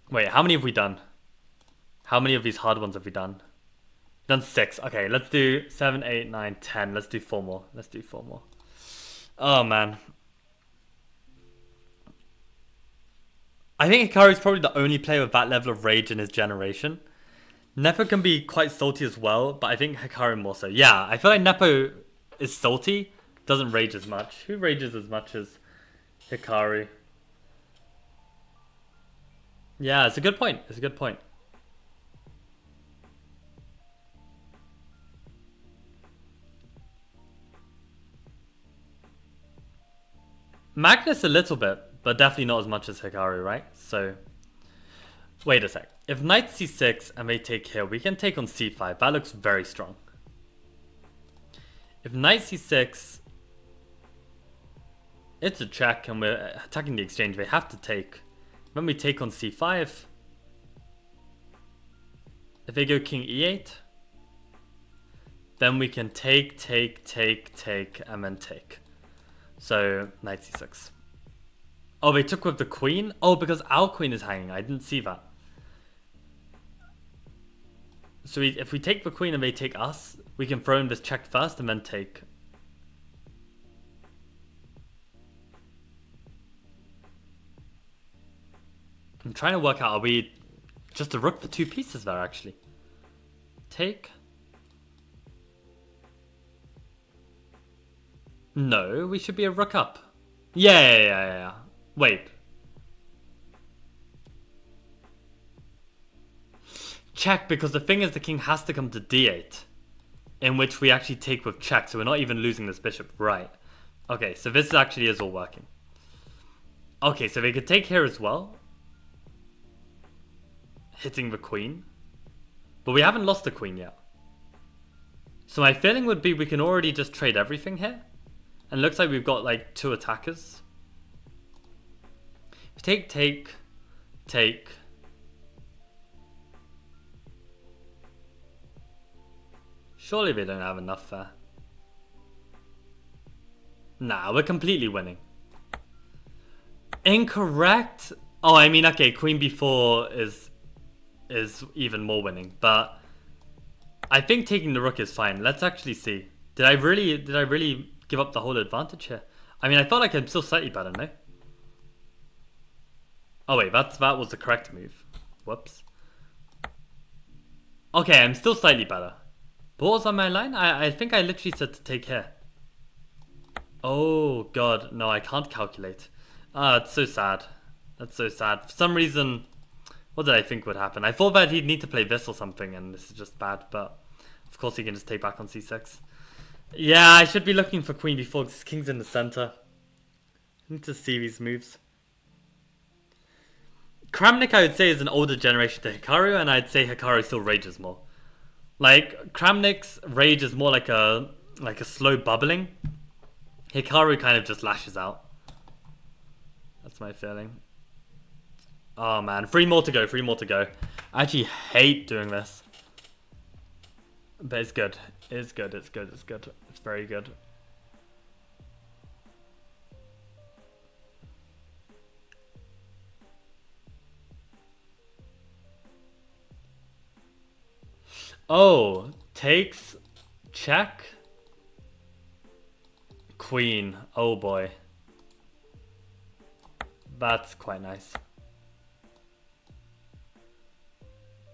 Wait, how many have we done? How many of these hard ones have we done? Done 6. Okay, let's do 7, 8, 9, 10. Let's do 4 more. Let's do 4 more. Oh, man. I think Hikaru is probably the only player with that level of rage in his generation. Nepo can be quite salty as well, but I think Hikaru more so. Yeah, I feel like Nepo is salty, doesn't rage as much. Who rages as much as Hikaru? Yeah, it's a good point. It's a good point. Magnus a little bit, but definitely not as much as Hikaru, right? So, wait a sec. If knight c6 and they take here, we can take on c5. That looks very strong. If knight c6, it's a check and we're attacking the exchange. They have to take. When we take on c5, if they go king e8, then we can take, and then take. So, knight c6. Oh, they took with the queen? Oh, because our queen is hanging. I didn't see that. So if we take the queen and they take us, we can throw in this check first and then take. I'm trying to work out, are we just a rook for 2 pieces there, actually? take? No, we should be a rook up. Yeah. Wait. Check, because the thing is the king has to come to d8. In which we actually take with check, so we're not even losing this bishop. Right. Okay, so this actually is all working. Okay, so they could take here as well. Hitting the queen. But we haven't lost the queen yet. So my feeling would be we can already just trade everything here. And it looks like we've got like 2 attackers. Take. Surely they don't have enough there. Nah, we're completely winning. Incorrect? Oh, I mean, okay, queen b4 is even more winning, but I think taking the rook is fine. Let's actually see. Did I really give up the whole advantage here? I mean, I felt like I'm still slightly better, no? Oh wait, that was the correct move. Whoops. Okay, I'm still slightly better. But what was on my line? I think I literally said to take here. Oh god, no, I can't calculate. Ah, it's so sad. That's so sad. For some reason, what did I think would happen? I thought that he'd need to play this or something, and this is just bad, but of course he can just take back on c6. Yeah, I should be looking for queen b4 because his king's in the center. I need to see these moves. Kramnik, I would say, is an older generation to Hikaru, and I'd say Hikaru still rages more. Like, Kramnik's rage is more like a slow bubbling. Hikaru kind of just lashes out. That's my feeling. Oh man, 3 more to go, 3 more to go. I actually hate doing this. But it's good. It's good. It's very good. Oh, takes, check, queen. Oh boy. That's quite nice.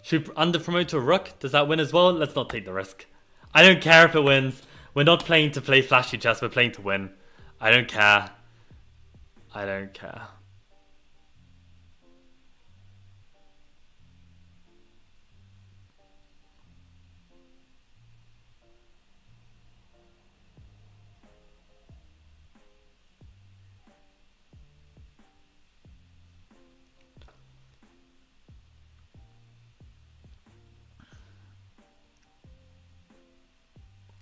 Should we under promote to a rook? Does that win as well? Let's not take the risk. I don't care if it wins. We're not playing to play flashy chess. We're playing to win. I don't care. I don't care.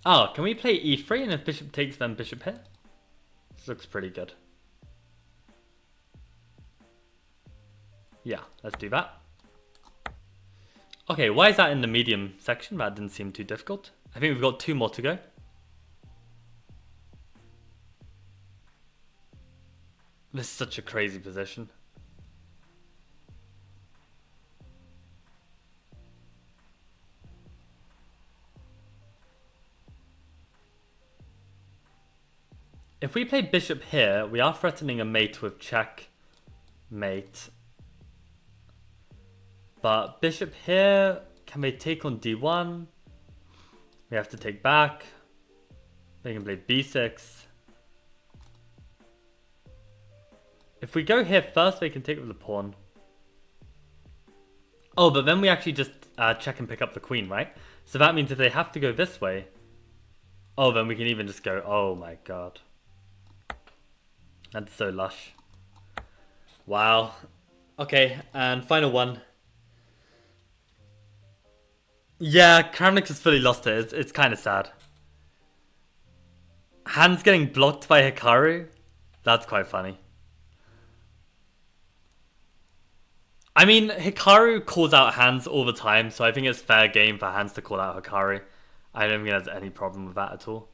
Oh, can we play e3 and if bishop takes then bishop here? This looks pretty good. Yeah, let's do that. Okay, why is that in the medium section? That didn't seem too difficult. I think we've got 2 more to go. This is such a crazy position. If we play bishop here, we are threatening a mate with check mate. But bishop here, can they take on d1? We have to take back. They can play b6. If we go here first, they can take with the pawn. Oh, but then we actually just check and pick up the queen, right? So that means if they have to go this way, oh, then we can even just go, oh my god. That's so lush. Wow. Okay, and final one. Yeah, Kramnik has fully lost it. It's kind of sad. Hans getting blocked by Hikaru? That's quite funny. I mean, Hikaru calls out Hans all the time, so I think it's fair game for Hans to call out Hikaru. I don't think there's any problem with that at all.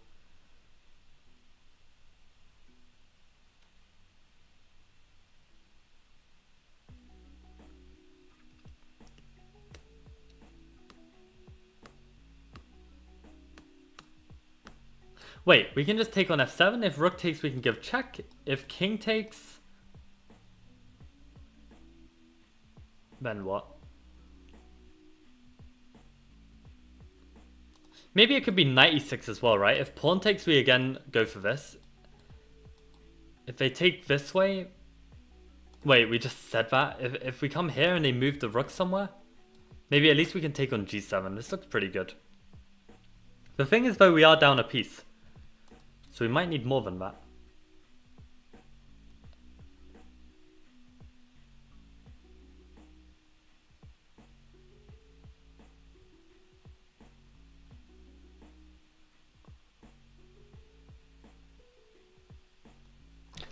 Wait, we can just take on f7. If rook takes, we can give check. If king takes, then what? Maybe it could be knight e6 as well, right? If pawn takes, we again go for this. If they take this way... Wait, we just said that? If we come here and they move the rook somewhere? Maybe at least we can take on g7. This looks pretty good. The thing is though, we are down a piece. So we might need more than that.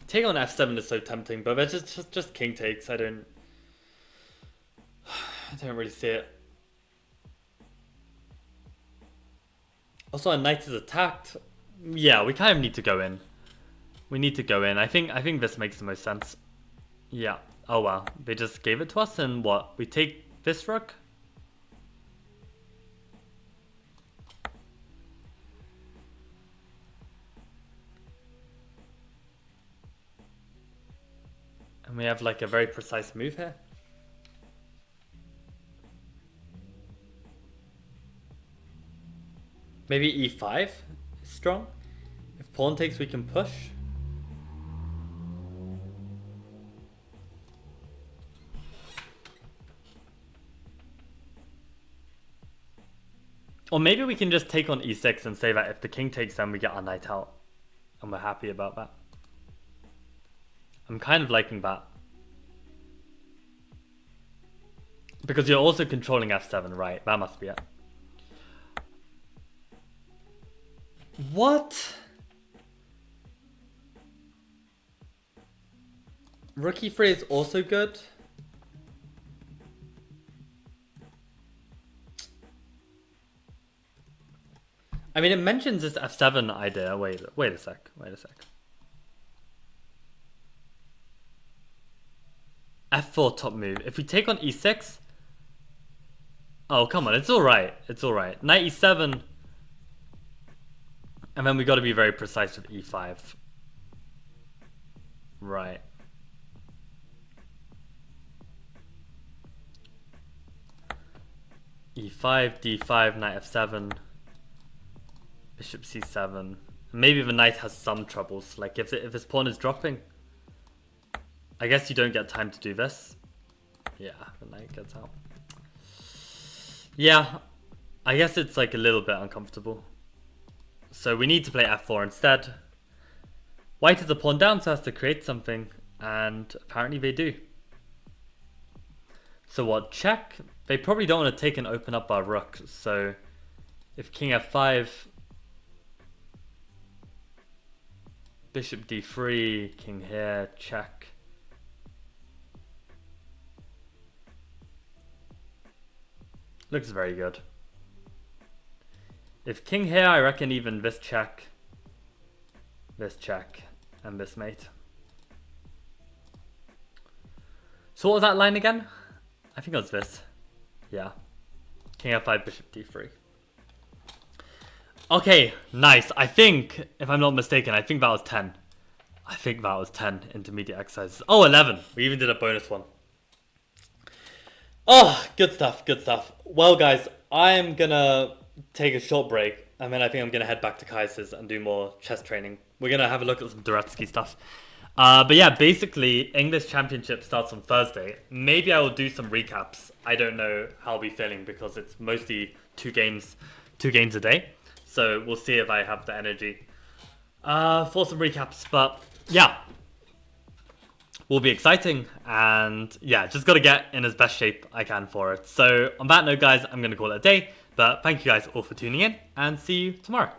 Take on f7 is so tempting, but that's just king takes. I don't really see it. Also, a knight is attacked. Yeah, we kind of need to go in. We need to go in. I think this makes the most sense. Yeah. Oh wow, they just gave it to us, and what? We take this rook. And we have like a very precise move here. Maybe e5 is strong. If pawn takes, we can push. Or maybe we can just take on e6 and say that if the king takes, then we get our knight out. And we're happy about that. I'm kind of liking that. Because you're also controlling f7, right? That must be it. What? Rook e3 is also good. I mean, it mentions this f7 idea. Wait a sec. f4 top move. If we take on e6... Oh, come on. It's alright. Knight e7... And then we got to be very precise with e5. Right. e5, d5, knight f7, bishop c7. Maybe the knight has some troubles. Like if his pawn is dropping, I guess you don't get time to do this. Yeah, the knight gets out. Yeah, I guess it's like a little bit uncomfortable. So we need to play f4 instead. White is a pawn down, so has to create something, and apparently they do. So what, check? They probably don't want to take and open up our rook, so if king f5, bishop d3, king here, check. Looks very good. If king here, I reckon even this check, and this mate. So what was that line again? I think it was this. Yeah. King f5, bishop d3. Okay, nice. I think, if I'm not mistaken, I think that was 10. I think that was 10 intermediate exercises. Oh, 11. We even did a bonus one. Oh, good stuff, good stuff. Well, guys, I'm gonna take a short break, and then I think I'm gonna head back to Kaisers and do more chess training. We're gonna have a look at some Duratsky stuff. But yeah, basically, English Championship starts on Thursday. Maybe I will do some recaps. I don't know how I'll be feeling because it's mostly two games a day. So we'll see if I have the energy for some recaps. But yeah, will be exciting. And yeah, just got to get in as best shape I can for it. So on that note, guys, I'm going to call it a day. But thank you guys all for tuning in and see you tomorrow.